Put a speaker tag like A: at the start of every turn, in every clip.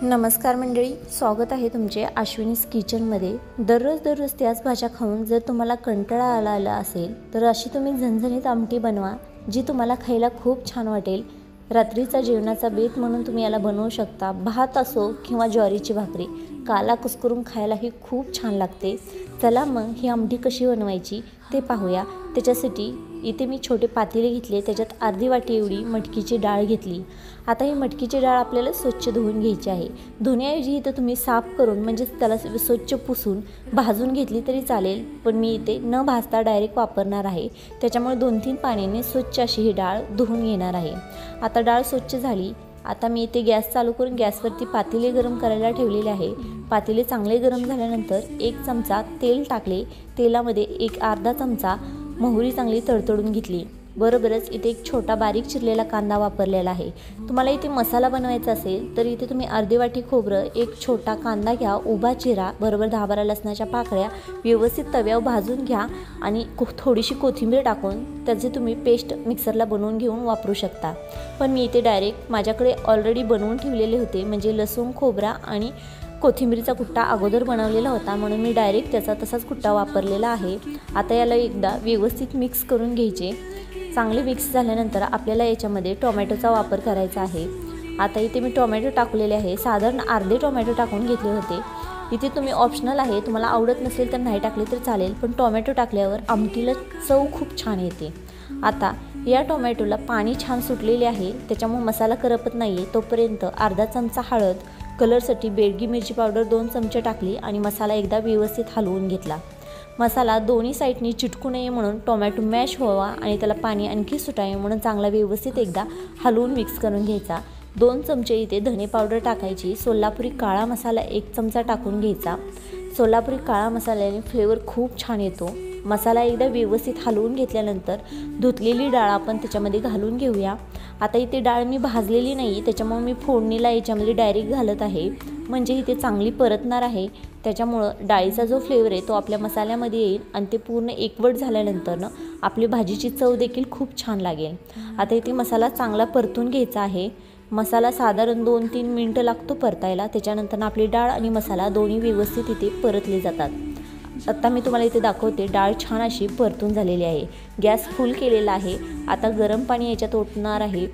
A: नमस्कार मंडळी, स्वागत आहे तुमचे अश्विनीज किचनमध्ये। दररोज त्याच भाज्या खाऊन जर तुम्हाला कंटाळा आला असेल तर अशी तुम्ही झणझणीत आमटी बनवा जी तुम्हाला खायला खूप छान वाटेल। रात्रीचा जेवणाचा बेत म्हणून तुम्ही याला बनवू शकता। भात असो किंवा ज्वारीची भाकरी काला कुस्करून खायलाही खूप छान लागते। चला मग ही आमटी कशी बनवायची ते पाहूया। त्याच्यासाठी इथे मी छोटे पातेले घेतले, त्याच्यात अर्धी वाटी एवढी मटकीची डाळ घेतली। आता ही मटकीची डाळ आपल्याला स्वच्छ धुवून घ्यायची आहे। धुण्याऐवजी इथे तुम्ही साफ करून म्हणजे त्याला स्वच्छ पुसून भाजून घेतली तरी चालेल, पण मी इथे न भाजता डायरेक्ट वापरणार आहे। त्याच्यामुळे 2-3 पाण्याने स्वच्छ अशी ही डाळ धुवून घेणार आहे। आता डाळ स्वच्छ झाली। आता मी इथे गॅस चालू करून गॅसवरती पातेले गरम करायला ठेवलेले आहे। पातेले चांगले गरम झाल्यानंतर 1 चमचा तेल टाकले। तेलामध्ये एक अर्धा चमचा मोहरी चांगली तडतडून घेतली। बरोबरच इथे एक छोटा बारीक चिरलेला कांदा वापरलेला आहे। तुम्हाला इथे मसाला बनवायचा असेल तर इथे तुम्ही अर्धी वाटी खोबरं, एक छोटा कांदा घ्या, उभा चिरा, बरोबर 10-12 लसणाच्या पाकळ्या व्यवस्थित तव्यावर भाजून घ्या आणि थोडीशी कोथिंबीर टाकून त्याचे तुम्ही पेस्ट मिक्सरला बनवून घेऊन वापरू शकता। पण मी इथे डायरेक्ट माझ्याकडे ऑलरेडी बनवून ठेवलेले होते, म्हणजे लसूण, खोबरा आणि कोथिंबीरचा कुट्टा अगोदर बनवलेला होता, म्हणून मी डायरेक्ट त्याचा तसाच कुट्टा वापरलेला आहे। आता याला एकदा व्यवस्थित मिक्स करून घ्यायचे। चांगले मिक्स झाल्यानंतर आपल्याला याच्यामध्ये टोमॅटोचा वापर करायचा आहे। आता इथे मी टोमॅटो टाकलेले आहे, साधारण अर्धे टोमॅटो टाकून घेतले होते। इथे तुम्ही ऑप्शनल आहे, तुम्हाला आवडत नसेल तर नाही टाकले तर चालेल, पण टोमॅटो टाकल्यावर आमटीला चव खूप छान येते। आता या टोमॅटोला पाणी छान सुटलेले आहे, त्याच्यामुळे मसाला करपत नाही आहे। तोपर्यंत अर्धा चमचा हळद, कलरसाठी बेडगी मिरची पावडर 2 चमचे टाकली आणि मसाला एकदा व्यवस्थित हलवून घेतला। मसाला दोन्ही साईडनी चिटकू नये म्हणून टोमॅटो मॅश व्हावा आणि त्याला पाणी आणखी सुटावे म्हणून चांगला व्यवस्थित एकदा हलवून मिक्स करून घ्यायचा। 2 चमचे इथे धने पावडर टाकायची। सोलापुरी काळा मसाला 1 चमचा टाकून घ्यायचा। सोलापुरी काळा मसाल्याने फ्लेवर खूप छान येतो। मसाला एकदा व्यवस्थित हलवून घेतल्यानंतर धुतलेली डाळ आपण त्याच्यामध्ये घालून घेऊया। आता इथे डाळ मी भाजलेली नाही, त्याच्यामुळे मी फोडणीला याच्यामध्ये डायरेक्ट घालत आहे, म्हणजे इथे चांगली परतणार आहे। त्याच्यामुळं डाळीचा जो फ्लेवर आहे तो आपल्या मसाल्यामध्ये येईल आणि ते पूर्ण एकवट झाल्यानंतर आपली भाजीची चव देखील खूप छान लागेल। आता इथे मसाला चांगला परतून घ्यायचा आहे। मसाला साधारण 2-3 मिनिटं लागतो परतायला। त्याच्यानंतर आपली डाळ आणि मसाला दोन्ही व्यवस्थित इथे परतले जातात। आता मी तुम्हाला इथे दाखवते, डाळ छान अशी परतून झालेली आहे। गॅस फुल केलेला आहे। आता गरम पाणी याच्यात ओतणार आहे।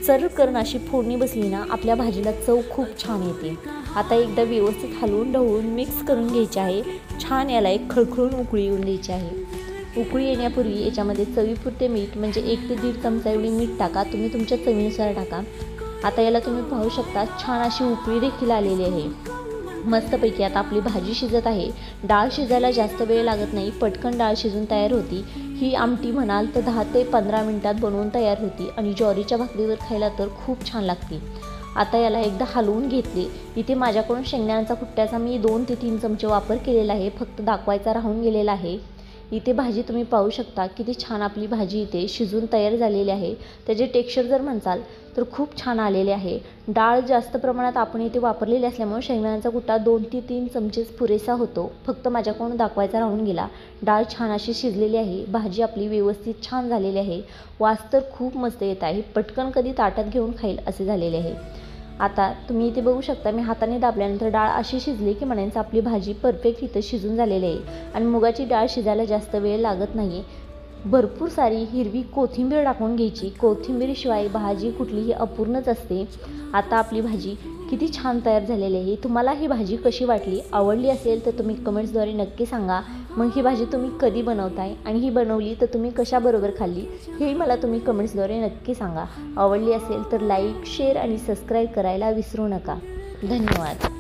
A: चरकरण अशी फोडणी बसली ना आपल्या भाजीला चव खूप छान येते। आता एकदा व्यवस्थित हलवून ढवळून मिक्स करून घ्यायचे आहे। छान याला एक खळखळून उकळी येऊन द्यायची आहे। उकळी येण्यापूर्वी याच्यामध्ये चवीपुरते मीठ म्हणजे 1 ते 1.5 चमचा एवढी मीठ टाका, तुम्ही तुमच्या चवीनुसार टाका। आता याला तुम्ही पाहू शकता छान अशी उकळी देखील आलेली आहे मस्तपैकी। आता आपली भाजी शिजत आहे। डाळ शिजायला जास्त वेळ लागत नाही, पटकन डाळ शिजून तयार होती। ही आमटी म्हणाल तर 10 ते 15 मिनिटात बनवून तयार होती आणि ज्वारीच्या भाकरीवर खायला तर खूप छान लागते। आता याला एकदा हलवून घेतले। इथे माझ्याकडून शेंगदाण्याचा कुट्ट्याचा मी 2 ते 3 चमचे वापर केलेला आहे, फक्त दाखवायचा राहून गेलेला आहे। इथे भाजी तुम्ही पाहू शकता किती छान आपली भाजी इथे शिजून तयार झालेली आहे। त्याचे टेक्स्चर जर म्हणाल तर खूप छान आलेले आहे। डाळ जास्त प्रमाणात आपण इथे वापरलेली असल्यामुळे शेंगदाण्याचा कुट्टा 2 ते 3 चमचेच पुरेसा होतो, फक्त माझ्याकडून दाखवायचा राहून गेला। डाळ छान अशी शिजलेली आहे, भाजी आपली व्यवस्थित छान झालेली आहे। वास तर खूप मस्त येत आहे, पटकन कधी ताटात घेऊन खाईल असे झालेले आहे। आता तुम्ही इथे बघू शकता, मी हाताने दाबल्यानंतर डाळ अशी शिजली की म्हणायचं आपली भाजी परफेक्ट इथं शिजून झालेली आहे आणि मुगाची डाळ शिजायला जास्त वेळ लागत नाही। भरपूर सारी हिरवी कोथिंबीर टाकून घ्यायची, कोथिंबीरशिवाय भाजी कुठलीही अपूर्णच असते। आता आपली भाजी किती छान तयार झालेली आहे। तुम्हाला ही भाजी कशी वाटली, आवडली असेल तर तुम्ही कमेंट्सद्वारे नक्की सांगा। मग ही भाजी तुम्ही कधी बनवताय आणि ही बनवली तर तुम्ही कशाबरोबर खाल्ली हेही मला तुम्ही कमेंट्सद्वारे नक्की सांगा। आवडली असेल तर लाईक, शेअर आणि सबस्क्राईब करायला विसरू नका। धन्यवाद।